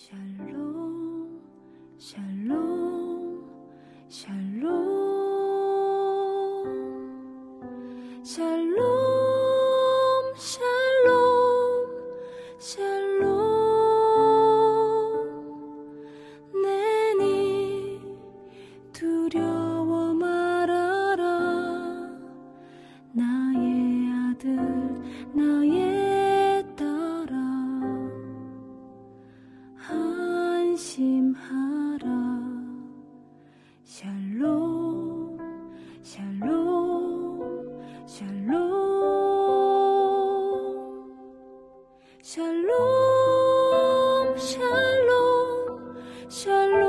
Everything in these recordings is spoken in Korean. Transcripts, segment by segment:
샬롬 샬롬 샬롬 샬롬 샬롬 샬롬 내니 두려워 말아라 나의 아들 나의 딸아 안심하라 샬롬 샬롬 샬롬 샬롬 샬롬 샬롬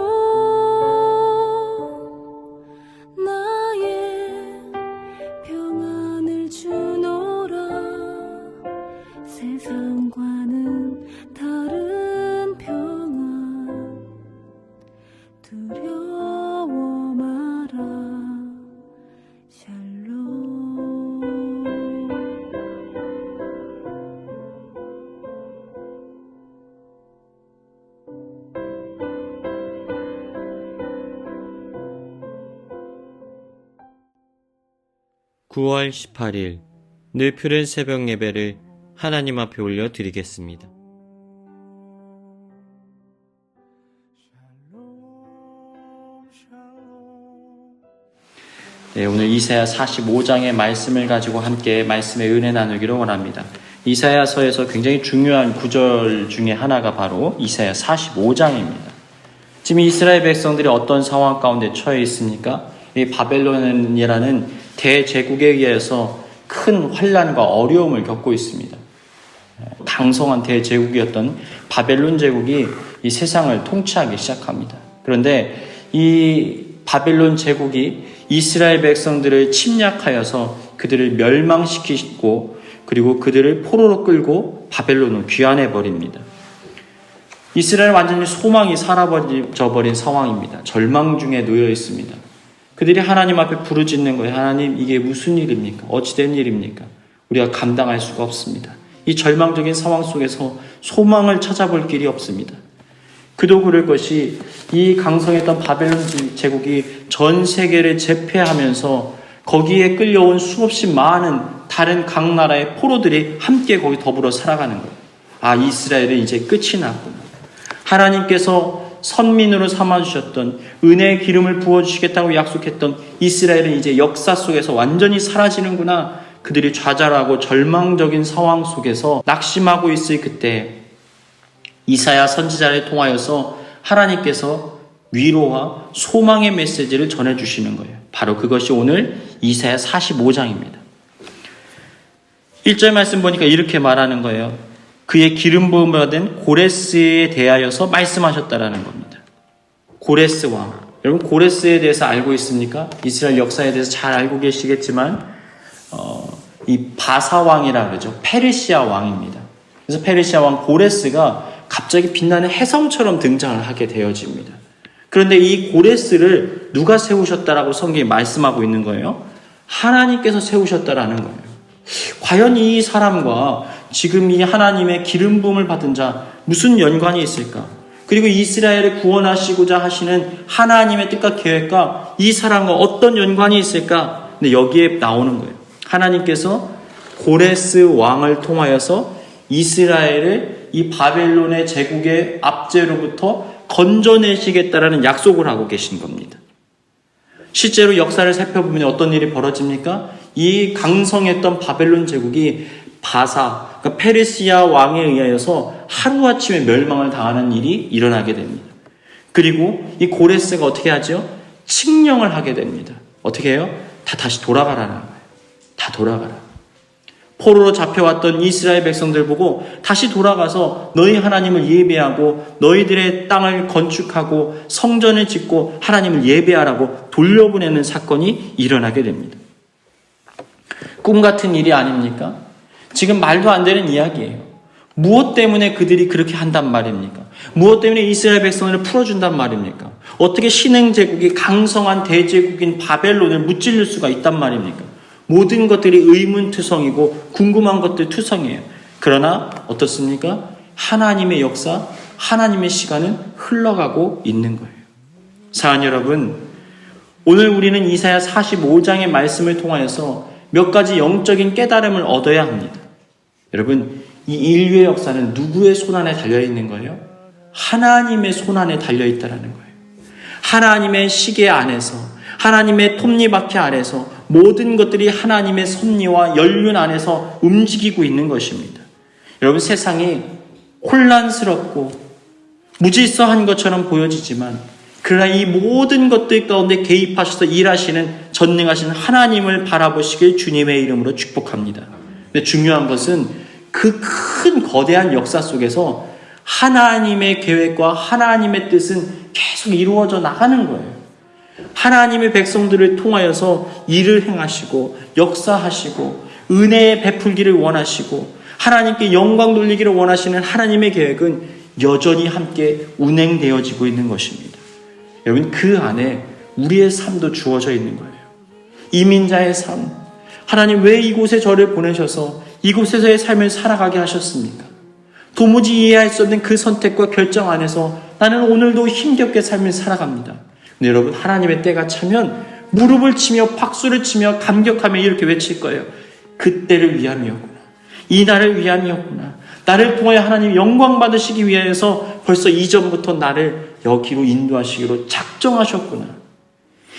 나의 평안을 주노라 세상과는 다른 평안 두려워 마라 샬롬 9월 18일 늘 푸른 새벽 예배를 하나님 앞에 올려드리겠습니다. 네, 오늘 이사야 45장의 말씀을 가지고 함께 말씀의 은혜 나누기를 원합니다. 이사야서에서 굉장히 중요한 구절 중에 하나가 바로 이사야 45장입니다. 지금 이스라엘 백성들이 어떤 상황 가운데 처해 있습니까? 이 바벨론이라는 대제국에 의해서 큰 환난과 어려움을 겪고 있습니다. 강성한 대제국이었던 바벨론 제국이 이 세상을 통치하기 시작합니다. 그런데 이 바벨론 제국이 이스라엘 백성들을 침략하여서 그들을 멸망시키고 그리고 그들을 포로로 끌고 바벨론으로 귀환해 버립니다. 이스라엘 완전히 소망이 사라져 버린 상황입니다. 절망 중에 놓여 있습니다. 그들이 하나님 앞에 부르짖는 거예요. 하나님, 이게 무슨 일입니까? 어찌된 일입니까? 우리가 감당할 수가 없습니다. 이 절망적인 상황 속에서 소망을 찾아볼 길이 없습니다. 그도 그럴 것이 이 강성했던 바벨론 제국이 전 세계를 제패하면서 거기에 끌려온 수없이 많은 다른 각 나라의 포로들이 함께 거기 더불어 살아가는 거예요. 아, 이스라엘은 이제 끝이 났구나. 하나님께서 선민으로 삼아주셨던 은혜의 기름을 부어주시겠다고 약속했던 이스라엘은 이제 역사 속에서 완전히 사라지는구나. 그들이 좌절하고 절망적인 상황 속에서 낙심하고 있을 그때 이사야 선지자를 통하여서 하나님께서 위로와 소망의 메시지를 전해주시는 거예요. 바로 그것이 오늘 이사야 45장입니다. 1절 말씀 보니까 이렇게 말하는 거예요. 그의 기름 부음을 받은 고레스에 대하여서 말씀하셨다라는 겁니다. 고레스 왕. 여러분 고레스에 대해서 알고 있습니까? 이스라엘 역사에 대해서 잘 알고 계시겠지만 이 바사 왕이라 그러죠. 페르시아 왕입니다. 그래서 페르시아 왕 고레스가 갑자기 빛나는 혜성처럼 등장을 하게 되어집니다. 그런데 이 고레스를 누가 세우셨다라고 성경이 말씀하고 있는 거예요? 하나님께서 세우셨다라는 거예요. 과연 이 사람과 지금 이 하나님의 기름 부음을 받은 자 무슨 연관이 있을까? 그리고 이스라엘을 구원하시고자 하시는 하나님의 뜻과 계획과 이 사람과 어떤 연관이 있을까? 근데 여기에 나오는 거예요. 하나님께서 고레스 왕을 통하여서 이스라엘을 이 바벨론의 제국의 압제로부터 건져내시겠다라는 약속을 하고 계신 겁니다. 실제로 역사를 살펴보면 어떤 일이 벌어집니까? 이 강성했던 바벨론 제국이 바사, 그러니까 페르시아 왕에 의하여서 하루아침에 멸망을 당하는 일이 일어나게 됩니다. 그리고 이 고레스가 어떻게 하죠? 칙령을 하게 됩니다. 어떻게 해요? 다시 돌아가라는 거예요. 다 돌아가라. 포로로 잡혀왔던 이스라엘 백성들 보고 다시 돌아가서 너희 하나님을 예배하고 너희들의 땅을 건축하고 성전을 짓고 하나님을 예배하라고 돌려보내는 사건이 일어나게 됩니다. 꿈 같은 일이 아닙니까? 지금 말도 안 되는 이야기예요. 무엇 때문에 그들이 그렇게 한단 말입니까? 무엇 때문에 이스라엘 백성을 풀어준단 말입니까? 어떻게 신흥 제국이 강성한 대제국인 바벨론을 무찔릴 수가 있단 말입니까? 모든 것들이 의문투성이고 궁금한 것들 투성이에요. 그러나 어떻습니까? 하나님의 역사, 하나님의 시간은 흘러가고 있는 거예요. 사랑하는 여러분, 오늘 우리는 이사야 45장의 말씀을 통하여서 몇 가지 영적인 깨달음을 얻어야 합니다. 여러분, 이 인류의 역사는 누구의 손안에 달려있는 거예요? 하나님의 손안에 달려있다는 거예요. 하나님의 시계 안에서, 하나님의 톱니바퀴 안에서 모든 것들이 하나님의 섭리와 연륜 안에서 움직이고 있는 것입니다. 여러분, 세상이 혼란스럽고 무질서한 것처럼 보여지지만 그러나 이 모든 것들 가운데 개입하셔서 일하시는 전능하신 하나님을 바라보시길 주님의 이름으로 축복합니다. 근데 중요한 것은 그 큰 거대한 역사 속에서 하나님의 계획과 하나님의 뜻은 계속 이루어져 나가는 거예요. 하나님의 백성들을 통하여서 일을 행하시고 역사하시고 은혜의 베풀기를 원하시고 하나님께 영광 돌리기를 원하시는 하나님의 계획은 여전히 함께 운행되어지고 있는 것입니다. 여러분, 그 안에 우리의 삶도 주어져 있는 거예요. 이민자의 삶, 하나님 왜 이곳에 저를 보내셔서 이곳에서의 삶을 살아가게 하셨습니까? 도무지 이해할 수 없는 그 선택과 결정 안에서 나는 오늘도 힘겹게 삶을 살아갑니다. 근데 여러분, 하나님의 때가 차면 무릎을 치며 박수를 치며 감격하며 이렇게 외칠 거예요. 그때를 위함이었구나. 이 날을 위함이었구나. 나를 통하여 하나님 영광 받으시기 위해서 벌써 이전부터 나를 여기로 인도하시기로 작정하셨구나.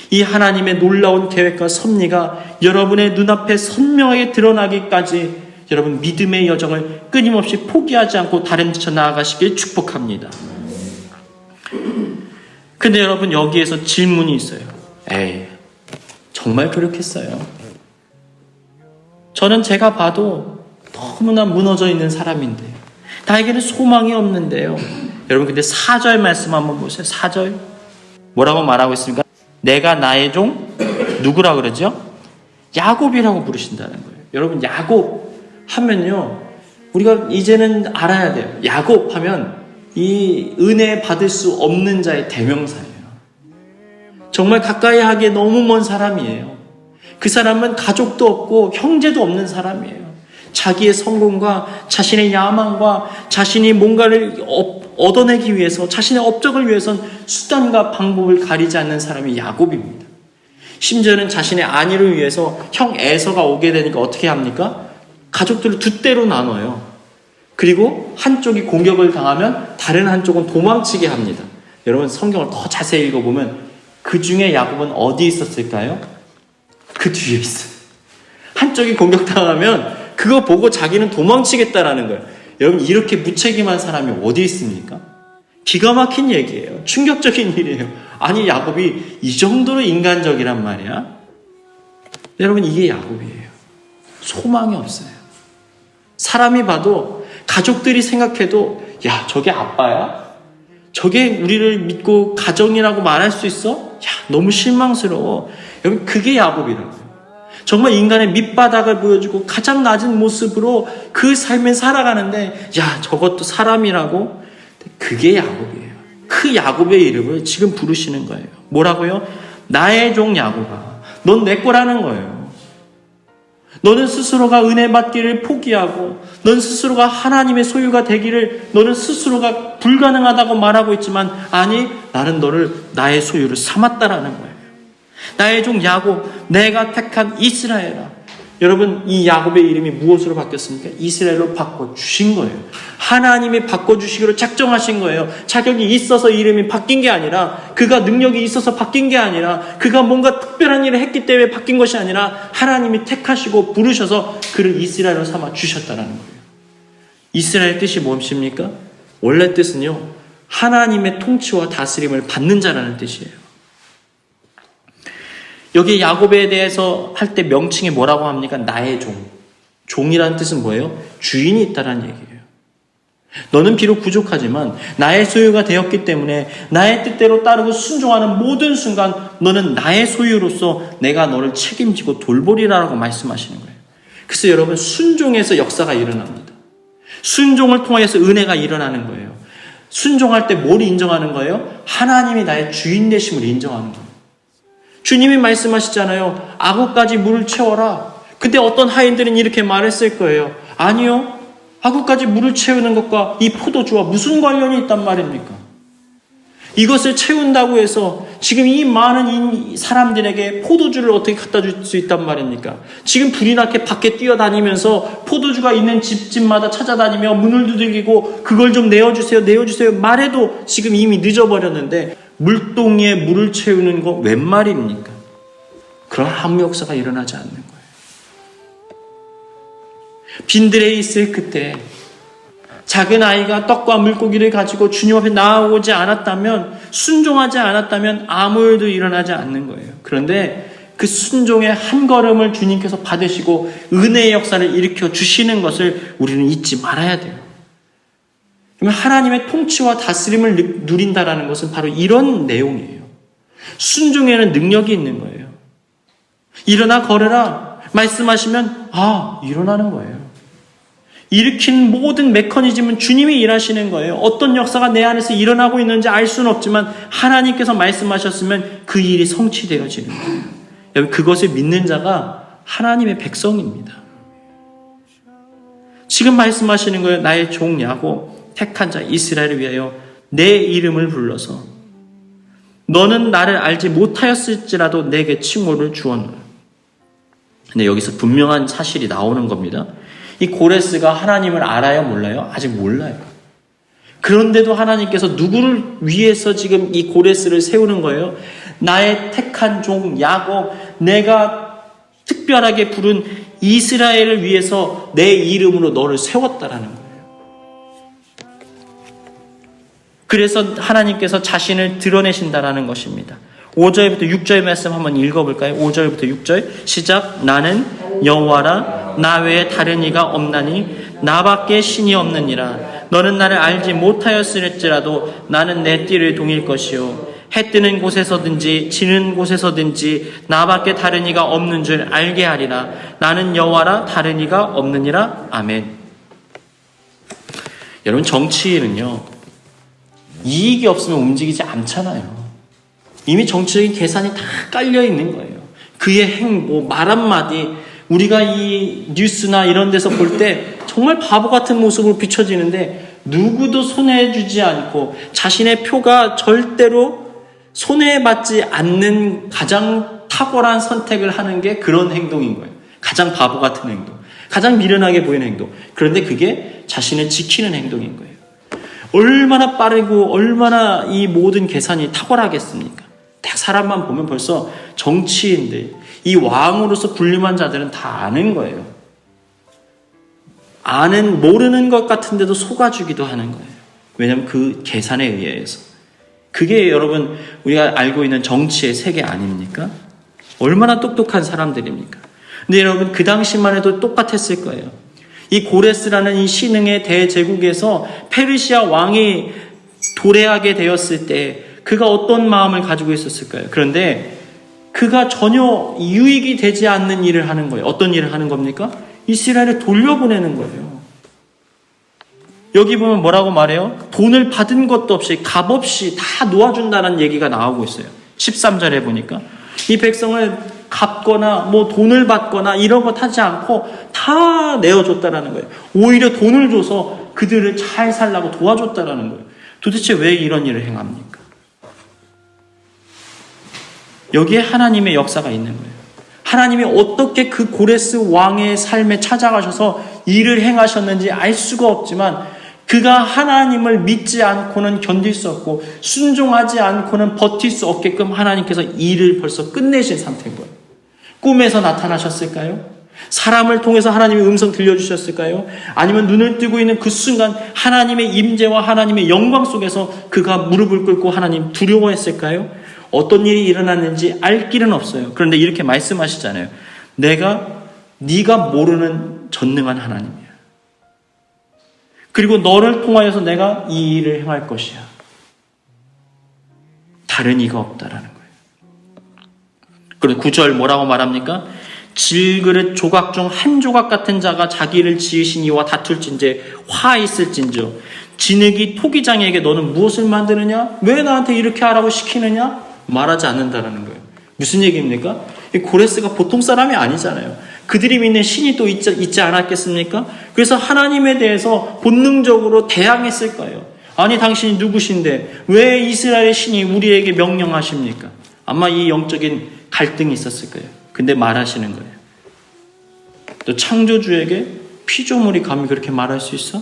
이 하나님의 놀라운 계획과 섭리가 여러분의 눈앞에 선명하게 드러나기까지 여러분 믿음의 여정을 끊임없이 포기하지 않고 다른 데서 나아가시길 축복합니다. 근데 여러분, 여기에서 질문이 있어요. 에이, 정말 그렇겠어요? 저는 제가 봐도 너무나 무너져 있는 사람인데 나에게는 소망이 없는데요. 여러분, 근데 4절 말씀 한번 보세요. 4절 뭐라고 말하고 있습니까? 내가 나의 종 누구라 그러죠? 야곱이라고 부르신다는 거예요. 여러분, 야곱 하면요, 우리가 이제는 알아야 돼요. 야곱 하면 이 은혜 받을 수 없는 자의 대명사예요. 정말 가까이 하기에 너무 먼 사람이에요. 그 사람은 가족도 없고 형제도 없는 사람이에요. 자기의 성공과 자신의 야망과 자신이 뭔가를 얻어내기 위해서 자신의 업적을 위해선 수단과 방법을 가리지 않는 사람이 야곱입니다. 심지어는 자신의 안위를 위해서 형 에서가 오게 되니까 어떻게 합니까? 가족들을 두 대로 나눠요. 그리고 한쪽이 공격을 당하면 다른 한쪽은 도망치게 합니다. 여러분, 성경을 더 자세히 읽어보면 그 중에 야곱은 어디 있었을까요? 그 뒤에 있어요. 한쪽이 공격당하면 그거 보고 자기는 도망치겠다라는 거예요. 여러분, 이렇게 무책임한 사람이 어디 있습니까? 기가 막힌 얘기예요. 충격적인 일이에요. 아니, 야곱이 이 정도로 인간적이란 말이야? 여러분, 이게 야곱이에요. 소망이 없어요. 사람이 봐도, 가족들이 생각해도, 야, 저게 아빠야? 저게 우리를 믿고 가정이라고 말할 수 있어? 야, 너무 실망스러워. 여러분, 그게 야곱이라고요. 정말 인간의 밑바닥을 보여주고 가장 낮은 모습으로 그 삶을 살아가는데, 야, 저것도 사람이라고? 그게 야곱이에요. 그 야곱의 이름을 지금 부르시는 거예요. 뭐라고요? 나의 종 야곱아, 넌 내 거라는 거예요. 너는 스스로가 은혜 받기를 포기하고, 넌 스스로가 하나님의 소유가 되기를, 너는 스스로가 불가능하다고 말하고 있지만, 아니, 나는 너를 나의 소유를 삼았다라는 거예요. 나의 종 야곱, 내가 택한 이스라엘아. 여러분, 이 야곱의 이름이 무엇으로 바뀌었습니까? 이스라엘로 바꿔주신 거예요. 하나님이 바꿔주시기로 작정하신 거예요. 자격이 있어서 이름이 바뀐 게 아니라, 그가 능력이 있어서 바뀐 게 아니라, 그가 뭔가 특별한 일을 했기 때문에 바뀐 것이 아니라, 하나님이 택하시고 부르셔서 그를 이스라엘로 삼아 주셨다는 거예요. 이스라엘 뜻이 무엇입니까? 원래 뜻은요, 하나님의 통치와 다스림을 받는 자라는 뜻이에요. 여기 야곱에 대해서 할 때 명칭이 뭐라고 합니까? 나의 종. 종이라는 뜻은 뭐예요? 주인이 있다는 얘기예요. 너는 비록 부족하지만 나의 소유가 되었기 때문에 나의 뜻대로 따르고 순종하는 모든 순간 너는 나의 소유로서 내가 너를 책임지고 돌보리라고 말씀하시는 거예요. 그래서 여러분, 순종에서 역사가 일어납니다. 순종을 통해서 은혜가 일어나는 거예요. 순종할 때 뭘 인정하는 거예요? 하나님이 나의 주인 되심을 인정하는 거예요. 주님이 말씀하시잖아요. 악어까지 물을 채워라. 근데 어떤 하인들은 이렇게 말했을 거예요. 아니요. 아구까지 물을 채우는 것과 이 포도주와 무슨 관련이 있단 말입니까? 이것을 채운다고 해서 지금 이 많은 이 사람들에게 포도주를 어떻게 갖다 줄 수 있단 말입니까? 지금 불이 나게 밖에 뛰어다니면서 포도주가 있는 집마다 찾아다니며 문을 두들기고 그걸 좀 내어주세요, 내어주세요 말해도 지금 이미 늦어버렸는데 물동이에 물을 채우는 거 웬 말입니까? 그런 아무 역사가 일어나지 않는 거예요. 빈들에 있을 그때 작은 아이가 떡과 물고기를 가지고 주님 앞에 나아오지 않았다면, 순종하지 않았다면 아무 일도 일어나지 않는 거예요. 그런데 그 순종의 한 걸음을 주님께서 받으시고 은혜의 역사를 일으켜 주시는 것을 우리는 잊지 말아야 돼요. 그러면 하나님의 통치와 다스림을 누린다라는 것은 바로 이런 내용이에요. 순종에는 능력이 있는 거예요. 일어나 걸으라 말씀하시면 일어나는 거예요. 일으킨 모든 메커니즘은 주님이 일하시는 거예요. 어떤 역사가 내 안에서 일어나고 있는지 알 수는 없지만 하나님께서 말씀하셨으면 그 일이 성취되어지는 거예요. 여러분, 그것을 믿는 자가 하나님의 백성입니다. 지금 말씀하시는 거예요. 나의 종 야곱, 택한 자 이스라엘을 위하여 내 이름을 불러서 너는 나를 알지 못하였을지라도 내게 칭호를 주었노라. 근데 여기서 분명한 사실이 나오는 겁니다. 이 고레스가 하나님을 알아요, 몰라요? 아직 몰라요. 그런데도 하나님께서 누구를 위해서 지금 이 고레스를 세우는 거예요? 나의 택한 종 야곱, 내가 특별하게 부른 이스라엘을 위해서 내 이름으로 너를 세웠다라는 거예요. 그래서 하나님께서 자신을 드러내신다라는 것입니다. 5절부터 6절 말씀 한번 읽어볼까요? 5절부터 6절 시작. 나는 여호와라 나 외에 다른 이가 없나니 나밖에 신이 없느니라. 너는 나를 알지 못하였을지라도 나는 내 띠를 동일 것이요 해 뜨는 곳에서든지 지는 곳에서든지 나밖에 다른 이가 없는 줄 알게 하리라. 나는 여호와라 다른 이가 없느니라. 아멘. 여러분, 정치인은요 이익이 없으면 움직이지 않잖아요. 이미 정치적인 계산이 다 깔려 있는 거예요. 그의 행보, 말 한마디, 우리가 이 뉴스나 이런 데서 볼 때 정말 바보 같은 모습으로 비춰지는데 누구도 손해주지 않고 자신의 표가 절대로 손해받지 않는 가장 탁월한 선택을 하는 게 그런 행동인 거예요. 가장 바보 같은 행동, 가장 미련하게 보이는 행동. 그런데 그게 자신을 지키는 행동인 거예요. 얼마나 빠르고 얼마나 이 모든 계산이 탁월하겠습니까? 딱 사람만 보면 벌써 정치인들, 이 왕으로서 군림한 자들은 다 아는 거예요. 모르는 것 같은데도 속아주기도 하는 거예요. 왜냐하면 그 계산에 의해서. 그게 여러분 우리가 알고 있는 정치의 세계 아닙니까? 얼마나 똑똑한 사람들입니까? 근데 여러분 그 당시만 해도 똑같았을 거예요. 이 고레스라는 이 신흥의 대제국에서 페르시아 왕이 도래하게 되었을 때 그가 어떤 마음을 가지고 있었을까요? 그런데 그가 전혀 유익이 되지 않는 일을 하는 거예요. 어떤 일을 하는 겁니까? 이스라엘을 돌려보내는 거예요. 여기 보면 뭐라고 말해요? 돈을 받은 것도 없이 값없이 다 놓아준다는 얘기가 나오고 있어요. 13절에 보니까 이 백성을 갚거나 돈을 받거나 이런 것 하지 않고 다 내어줬다라는 거예요. 오히려 돈을 줘서 그들을 잘 살라고 도와줬다라는 거예요. 도대체 왜 이런 일을 행합니까? 여기에 하나님의 역사가 있는 거예요. 하나님이 어떻게 그 고레스 왕의 삶에 찾아가셔서 일을 행하셨는지 알 수가 없지만 그가 하나님을 믿지 않고는 견딜 수 없고 순종하지 않고는 버틸 수 없게끔 하나님께서 일을 벌써 끝내신 상태인 거예요. 꿈에서 나타나셨을까요? 사람을 통해서 하나님의 음성 들려주셨을까요? 아니면 눈을 뜨고 있는 그 순간 하나님의 임재와 하나님의 영광 속에서 그가 무릎을 꿇고 하나님 두려워했을까요? 어떤 일이 일어났는지 알 길은 없어요. 그런데 이렇게 말씀하시잖아요. 네가 모르는 전능한 하나님이야. 그리고 너를 통하여서 내가 이 일을 행할 것이야. 다른 이가 없다라는 거예요. 그리고 9절 뭐라고 말합니까? 질그릇 조각 중 한 조각 같은 자가 자기를 지으신 이와 다툴진저 화 있을진저 진흙이 토기장에게 너는 무엇을 만드느냐? 왜 나한테 이렇게 하라고 시키느냐? 말하지 않는다라는 거예요. 무슨 얘기입니까? 이 고레스가 보통 사람이 아니잖아요. 그들이 믿는 신이 또 있지 않았겠습니까? 그래서 하나님에 대해서 본능적으로 대항했을 거예요. 아니 당신이 누구신데 왜 이스라엘의 신이 우리에게 명령하십니까? 아마 이 영적인 갈등이 있었을 거예요. 근데 말하시는 거예요. 또 창조주에게 피조물이 감히 그렇게 말할 수 있어?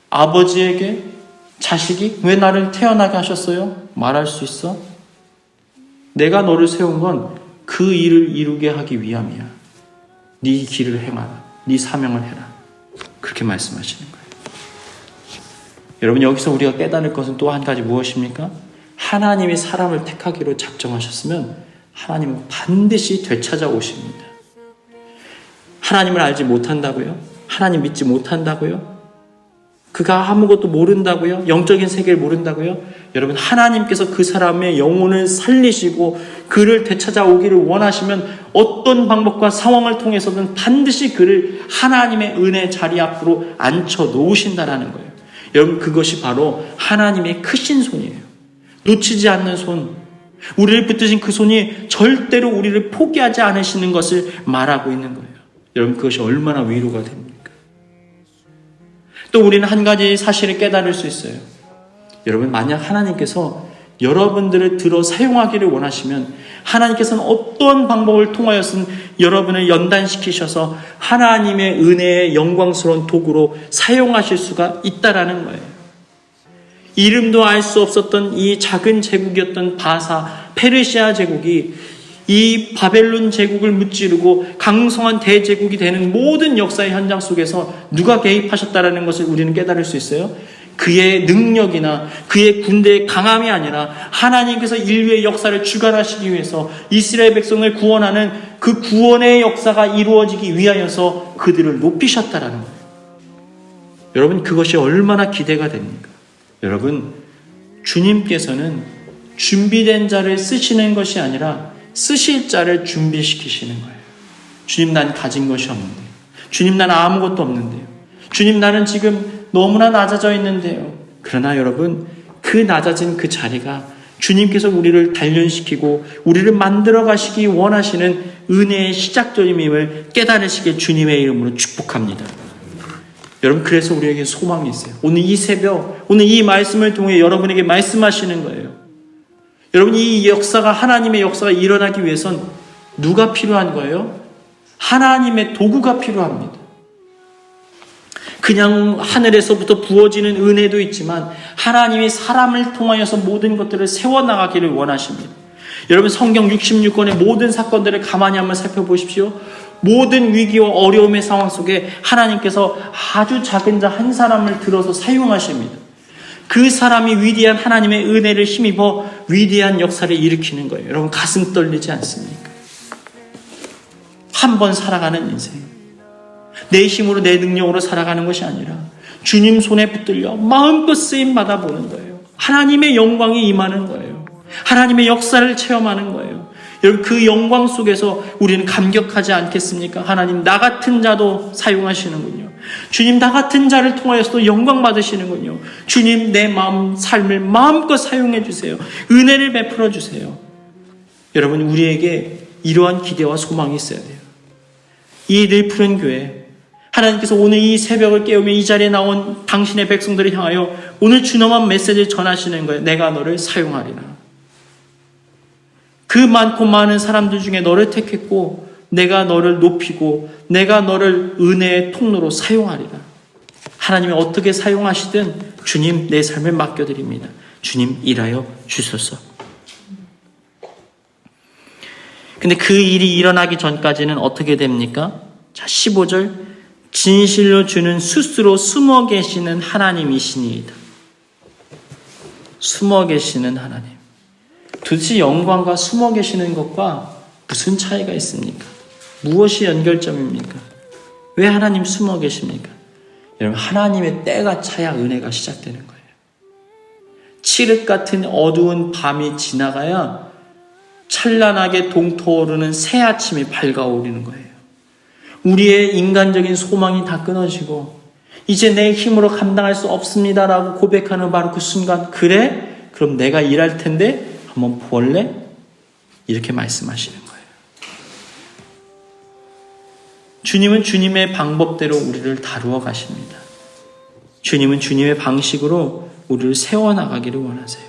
아버지에게 자식이 왜 나를 태어나게 하셨어요? 말할 수 있어? 내가 너를 세운 건 그 일을 이루게 하기 위함이야. 네 길을 행하라. 네 사명을 해라. 그렇게 말씀하시는 거예요. 여러분 여기서 우리가 깨달을 것은 또 한 가지 무엇입니까? 하나님이 사람을 택하기로 작정하셨으면 하나님은 반드시 되찾아오십니다. 하나님을 알지 못한다고요? 하나님 믿지 못한다고요? 그가 아무것도 모른다고요? 영적인 세계를 모른다고요? 여러분 하나님께서 그 사람의 영혼을 살리시고 그를 되찾아오기를 원하시면 어떤 방법과 상황을 통해서든 반드시 그를 하나님의 은혜 자리 앞으로 앉혀 놓으신다라는 거예요. 여러분 그것이 바로 하나님의 크신 손이에요. 놓치지 않는 손. 우리를 붙드신 그 손이 절대로 우리를 포기하지 않으시는 것을 말하고 있는 거예요. 여러분 그것이 얼마나 위로가 됩니까? 또 우리는 한 가지 사실을 깨달을 수 있어요. 여러분 만약 하나님께서 여러분들을 들어 사용하기를 원하시면 하나님께서는 어떤 방법을 통하여서는 여러분을 연단시키셔서 하나님의 은혜의 영광스러운 도구로 사용하실 수가 있다라는 거예요. 이름도 알 수 없었던 이 작은 제국이었던 바사, 페르시아 제국이 이 바벨론 제국을 무찌르고 강성한 대제국이 되는 모든 역사의 현장 속에서 누가 개입하셨다라는 것을 우리는 깨달을 수 있어요. 그의 능력이나 그의 군대의 강함이 아니라 하나님께서 인류의 역사를 주관하시기 위해서 이스라엘 백성을 구원하는 그 구원의 역사가 이루어지기 위하여서 그들을 높이셨다라는 거예요. 여러분 그것이 얼마나 기대가 됩니까? 여러분 주님께서는 준비된 자를 쓰시는 것이 아니라 쓰실 자를 준비시키시는 거예요. 주님 난 가진 것이 없는데요. 주님 난 아무것도 없는데요. 주님 나는 지금 너무나 낮아져 있는데요. 그러나 여러분 그 낮아진 그 자리가 주님께서 우리를 단련시키고 우리를 만들어 가시기 원하시는 은혜의 시작점임을 깨달으시길 주님의 이름으로 축복합니다. 여러분 그래서 우리에게 소망이 있어요. 오늘 이 새벽 오늘 이 말씀을 통해 여러분에게 말씀하시는 거예요. 여러분 이 역사가 하나님의 역사가 일어나기 위해선 누가 필요한 거예요? 하나님의 도구가 필요합니다. 그냥 하늘에서부터 부어지는 은혜도 있지만 하나님이 사람을 통하여서 모든 것들을 세워나가기를 원하십니다. 여러분 성경 66권의 모든 사건들을 가만히 한번 살펴보십시오. 모든 위기와 어려움의 상황 속에 하나님께서 아주 작은 자 한 사람을 들어서 사용하십니다. 그 사람이 위대한 하나님의 은혜를 힘입어 위대한 역사를 일으키는 거예요. 여러분 가슴 떨리지 않습니까? 한 번 살아가는 인생. 내 힘으로 내 능력으로 살아가는 것이 아니라 주님 손에 붙들려 마음껏 쓰임 받아보는 거예요. 하나님의 영광이 임하는 거예요. 하나님의 역사를 체험하는 거예요. 여러분 그 영광 속에서 우리는 감격하지 않겠습니까? 하나님 나 같은 자도 사용하시는군요. 주님 나 같은 자를 통하여서도 영광 받으시는군요. 주님 내 마음 삶을 마음껏 사용해 주세요. 은혜를 베풀어 주세요. 여러분 우리에게 이러한 기대와 소망이 있어야 돼요. 이 늘 푸른 교회 하나님께서 오늘 이 새벽을 깨우며 이 자리에 나온 당신의 백성들을 향하여 오늘 준엄한 메시지를 전하시는 거예요. 내가 너를 사용하리라. 그 많고 많은 사람들 중에 너를 택했고 내가 너를 높이고 내가 너를 은혜의 통로로 사용하리라. 하나님이 어떻게 사용하시든 주님 내 삶을 맡겨드립니다. 주님 일하여 주소서. 근데 그 일이 일어나기 전까지는 어떻게 됩니까? 자 15절 진실로 주는 스스로 숨어 계시는 하나님이시니이다. 숨어 계시는 하나님. 도대체 영광과 숨어 계시는 것과 무슨 차이가 있습니까? 무엇이 연결점입니까? 왜 하나님 숨어 계십니까? 여러분 하나님의 때가 차야 은혜가 시작되는 거예요. 칠흑 같은 어두운 밤이 지나가야 찬란하게 동토오르는 새 아침이 밝아오르는 거예요. 우리의 인간적인 소망이 다 끊어지고 이제 내 힘으로 감당할 수 없습니다라고 고백하는 바로 그 순간 그래? 그럼 내가 일할 텐데 한번 볼래? 이렇게 말씀하시는 거예요. 주님은 주님의 방법대로 우리를 다루어 가십니다. 주님은 주님의 방식으로 우리를 세워나가기를 원하세요.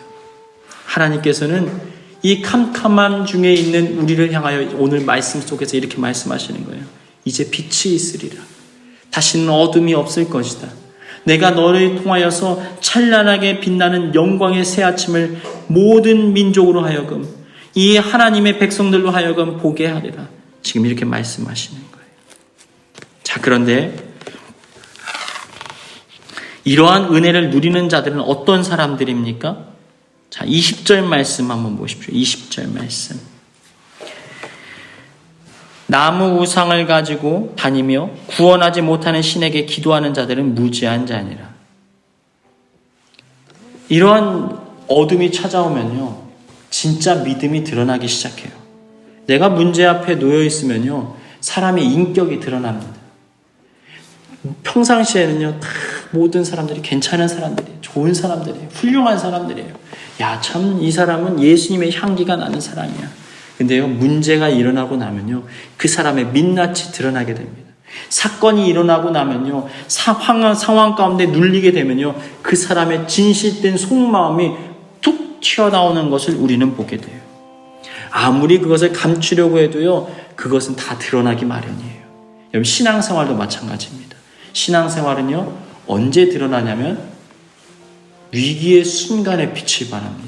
하나님께서는 이 캄캄함 중에 있는 우리를 향하여 오늘 말씀 속에서 이렇게 말씀하시는 거예요. 이제 빛이 있으리라. 다시는 어둠이 없을 것이다. 내가 너를 통하여서 찬란하게 빛나는 영광의 새 아침을 모든 민족으로 하여금 이 하나님의 백성들로 하여금 보게 하리라. 지금 이렇게 말씀하시는 거예요. 자, 그런데 이러한 은혜를 누리는 자들은 어떤 사람들입니까? 자, 20절 말씀 한번 보십시오. 20절 말씀. 나무 우상을 가지고 다니며 구원하지 못하는 신에게 기도하는 자들은 무지한 자니라. 이러한 어둠이 찾아오면요, 진짜 믿음이 드러나기 시작해요. 내가 문제 앞에 놓여 있으면요, 사람의 인격이 드러납니다. 평상시에는요, 다 모든 사람들이 괜찮은 사람들이에요. 좋은 사람들이에요. 훌륭한 사람들이에요. 야, 참 이 사람은 예수님의 향기가 나는 사람이야. 근데요, 문제가 일어나고 나면요, 그 사람의 민낯이 드러나게 됩니다. 사건이 일어나고 나면요, 상황 가운데 눌리게 되면요, 그 사람의 진실된 속마음이 툭 튀어나오는 것을 우리는 보게 돼요. 아무리 그것을 감추려고 해도요, 그것은 다 드러나기 마련이에요. 여러분, 신앙생활도 마찬가지입니다. 신앙생활은요, 언제 드러나냐면 위기의 순간에 빛을 발합니다.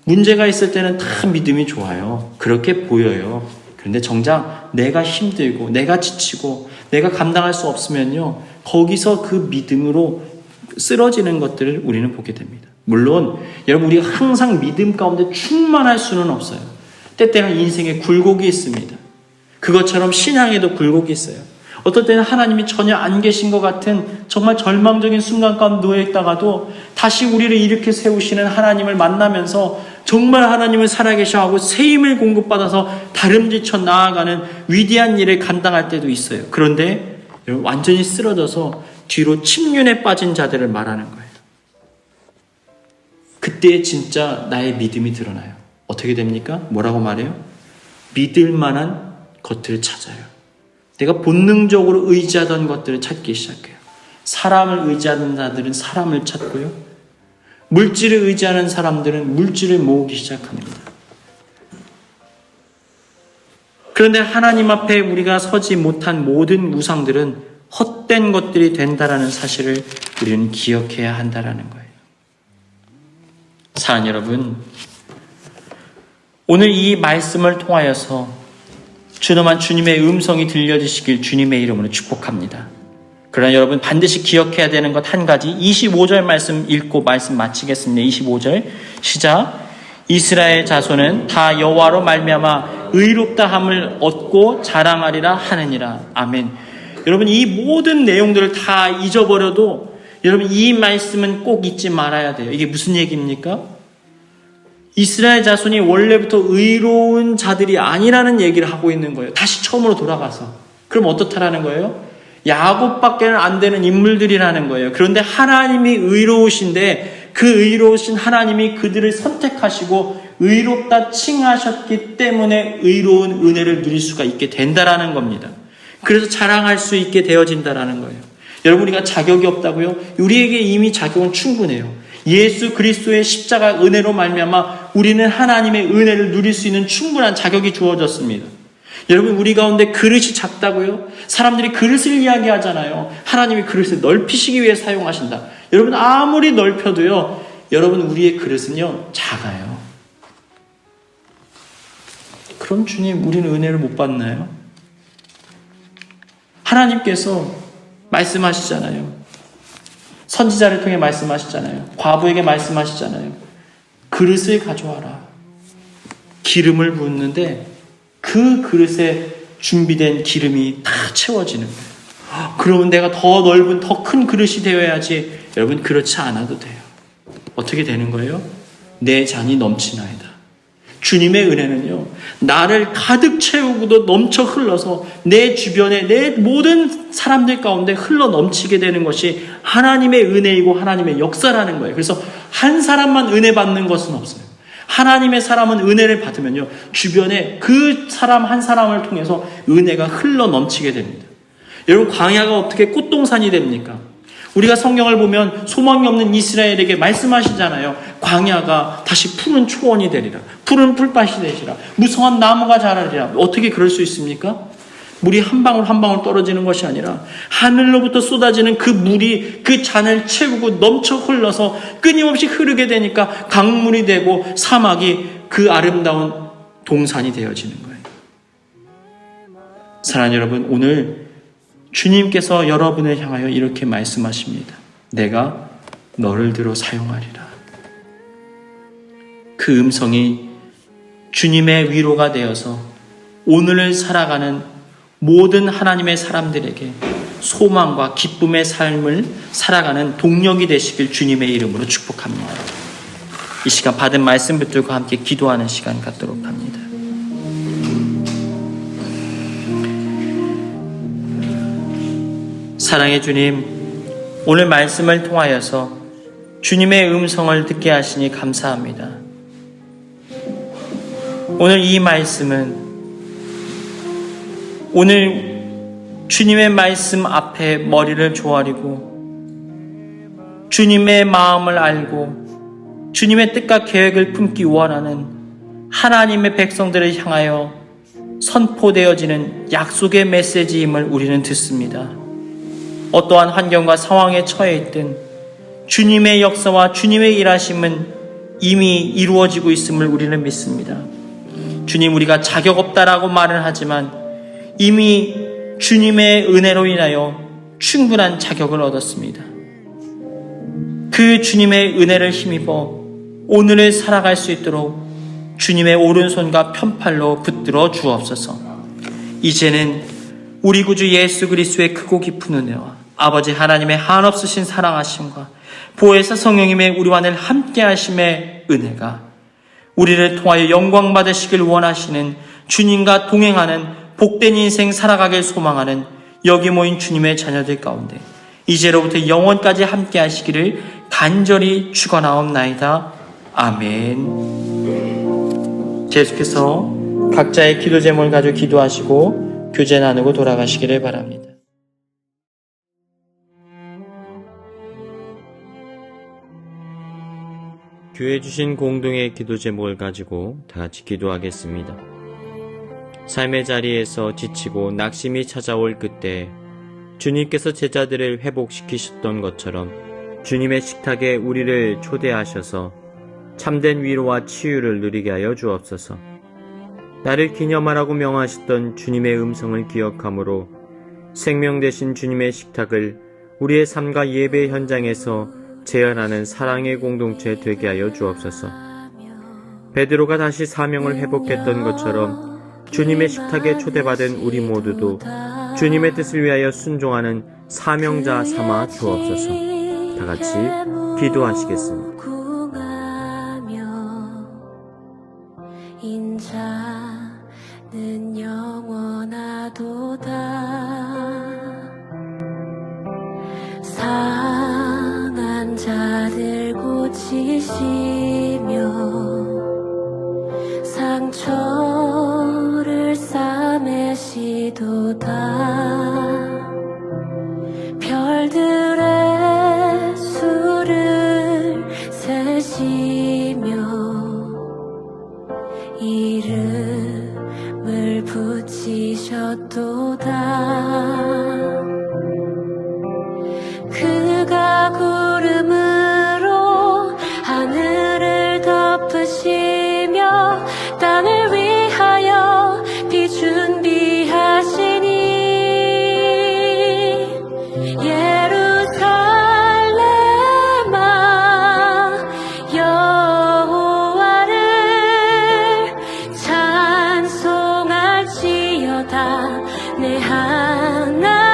문제가 있을 때는 다 믿음이 좋아요. 그렇게 보여요. 그런데 정작 내가 힘들고 내가 지치고 내가 감당할 수 없으면요, 거기서 그 믿음으로 쓰러지는 것들을 우리는 보게 됩니다. 물론 여러분, 우리가 항상 믿음 가운데 충만할 수는 없어요. 때때는 인생에 굴곡이 있습니다. 그것처럼 신앙에도 굴곡이 있어요. 어떨 때는 하나님이 전혀 안 계신 것 같은 정말 절망적인 순간 가운데 놓여있다가도 다시 우리를 일으켜 세우시는 하나님을 만나면서 정말 하나님을 살아계셔 하고 새 힘을 공급받아서 다름지쳐 나아가는 위대한 일을 감당할 때도 있어요. 그런데 완전히 쓰러져서 뒤로 침륜에 빠진 자들을 말하는 거예요. 그때 진짜 나의 믿음이 드러나요. 어떻게 됩니까? 뭐라고 말해요? 믿을 만한 것들을 찾아요. 내가 본능적으로 의지하던 것들을 찾기 시작해요. 사람을 의지하는 자들은 사람을 찾고요, 물질을 의지하는 사람들은 물질을 모으기 시작합니다. 그런데 하나님 앞에 우리가 서지 못한 모든 우상들은 헛된 것들이 된다라는 사실을 우리는 기억해야 한다라는 거예요. 사랑하는 여러분, 오늘 이 말씀을 통하여서 준엄한 주님의 음성이 들려지시길 주님의 이름으로 축복합니다. 그러나 여러분, 반드시 기억해야 되는 것 한 가지, 25절 말씀 읽고 말씀 마치겠습니다. 25절 시작. 이스라엘 자손은 다 여호와로 말미암아 의롭다함을 얻고 자랑하리라 하느니라. 아멘. 여러분, 이 모든 내용들을 다 잊어버려도 여러분, 이 말씀은 꼭 잊지 말아야 돼요. 이게 무슨 얘기입니까? 이스라엘 자손이 원래부터 의로운 자들이 아니라는 얘기를 하고 있는 거예요. 다시 처음으로 돌아가서. 그럼 어떻다라는 거예요? 야곱밖에는 안 되는 인물들이라는 거예요. 그런데 하나님이 의로우신데 그 의로우신 하나님이 그들을 선택하시고 의롭다 칭하셨기 때문에 의로운 은혜를 누릴 수가 있게 된다라는 겁니다. 그래서 자랑할 수 있게 되어진다라는 거예요. 여러분, 우리가 자격이 없다고요? 우리에게 이미 자격은 충분해요. 예수 그리스도의 십자가 은혜로 말미암아 우리는 하나님의 은혜를 누릴 수 있는 충분한 자격이 주어졌습니다. 여러분, 우리 가운데 그릇이 작다고요? 사람들이 그릇을 이야기하잖아요. 하나님이 그릇을 넓히시기 위해 사용하신다. 여러분, 아무리 넓혀도요, 여러분, 우리의 그릇은요, 작아요. 그럼 주님, 우리는 은혜를 못 받나요? 하나님께서 말씀하시잖아요. 선지자를 통해 말씀하시잖아요. 과부에게 말씀하시잖아요. 그릇을 가져와라. 기름을 붓는데 그 그릇에 준비된 기름이 다 채워지는 거예요. 그러면 내가 더 넓은, 더 큰 그릇이 되어야지. 여러분, 그렇지 않아도 돼요. 어떻게 되는 거예요? 내 잔이 넘치나이다. 주님의 은혜는요, 나를 가득 채우고도 넘쳐 흘러서 내 주변에 내 모든 사람들 가운데 흘러 넘치게 되는 것이 하나님의 은혜이고 하나님의 역사라는 거예요. 그래서 한 사람만 은혜 받는 것은 없어요. 하나님의 사람은 은혜를 받으면요, 주변에 그 사람 한 사람을 통해서 은혜가 흘러 넘치게 됩니다. 여러분, 광야가 어떻게 꽃동산이 됩니까? 우리가 성경을 보면 소망이 없는 이스라엘에게 말씀하시잖아요. 광야가 다시 푸른 초원이 되리라. 푸른 풀밭이 되시라. 무성한 나무가 자라리라. 어떻게 그럴 수 있습니까? 물이 한 방울 한 방울 떨어지는 것이 아니라 하늘로부터 쏟아지는 그 물이 그 잔을 채우고 넘쳐 흘러서 끊임없이 흐르게 되니까 강물이 되고 사막이 그 아름다운 동산이 되어지는 거예요. 사랑하는 여러분, 오늘 주님께서 여러분을 향하여 이렇게 말씀하십니다. 내가 너를 들어 사용하리라. 그 음성이 주님의 위로가 되어서 오늘을 살아가는 모든 하나님의 사람들에게 소망과 기쁨의 삶을 살아가는 동력이 되시길 주님의 이름으로 축복합니다. 이 시간 받은 말씀 붙들고 함께 기도하는 시간 갖도록 합니다. 사랑의 주님, 오늘 말씀을 통하여서 주님의 음성을 듣게 하시니 감사합니다. 오늘 이 말씀은 오늘 주님의 말씀 앞에 머리를 조아리고 주님의 마음을 알고 주님의 뜻과 계획을 품기 원하는 하나님의 백성들을 향하여 선포되어지는 약속의 메시지임을 우리는 듣습니다. 어떠한 환경과 상황에 처해 있든 주님의 역사와 주님의 일하심은 이미 이루어지고 있음을 우리는 믿습니다. 주님, 우리가 자격 없다라고 말은 하지만 이미 주님의 은혜로 인하여 충분한 자격을 얻었습니다. 그 주님의 은혜를 힘입어 오늘을 살아갈 수 있도록 주님의 오른손과 편팔로 붙들어 주옵소서. 이제는 우리 구주 예수 그리스도의 크고 깊은 은혜와 아버지 하나님의 한없으신 사랑하심과 보혜사 성령님의 우리와 늘 함께 하심의 은혜가 우리를 통하여 영광 받으시길 원하시는 주님과 동행하는 복된 인생 살아가길 소망하는 여기 모인 주님의 자녀들 가운데 이제로부터 영원까지 함께 하시기를 간절히 축원하옵나이다. 아멘. 계속해서 각자의 기도 제목을 가지고 기도하시고 교제 나누고 돌아가시기를 바랍니다. 교회 주신 공동의 기도 제목을 가지고 다 같이 기도하겠습니다. 삶의 자리에서 지치고 낙심이 찾아올 그때 주님께서 제자들을 회복시키셨던 것처럼 주님의 식탁에 우리를 초대하셔서 참된 위로와 치유를 누리게 하여 주옵소서. 나를 기념하라고 명하셨던 주님의 음성을 기억함으로 생명 되신 주님의 식탁을 우리의 삶과 예배 현장에서 재현하는 사랑의 공동체 되게 하여 주옵소서. 베드로가 다시 사명을 회복했던 것처럼 주님의 식탁에 초대받은 우리 모두도 주님의 뜻을 위하여 순종하는 사명자 삼아 주옵소서. 다 같이 기도하시겠습니다. 인자는 영원하도다. 상한 자들 고치시며 상처를 싸매시도다. 별들의 수를 세시며 이름을 붙이셨도다. 그가 구름으로 하늘을 덮으시며 땅을 위하여 비 준비하시니 예루살렘아 여호와를 찬송할지어다. 내 하나님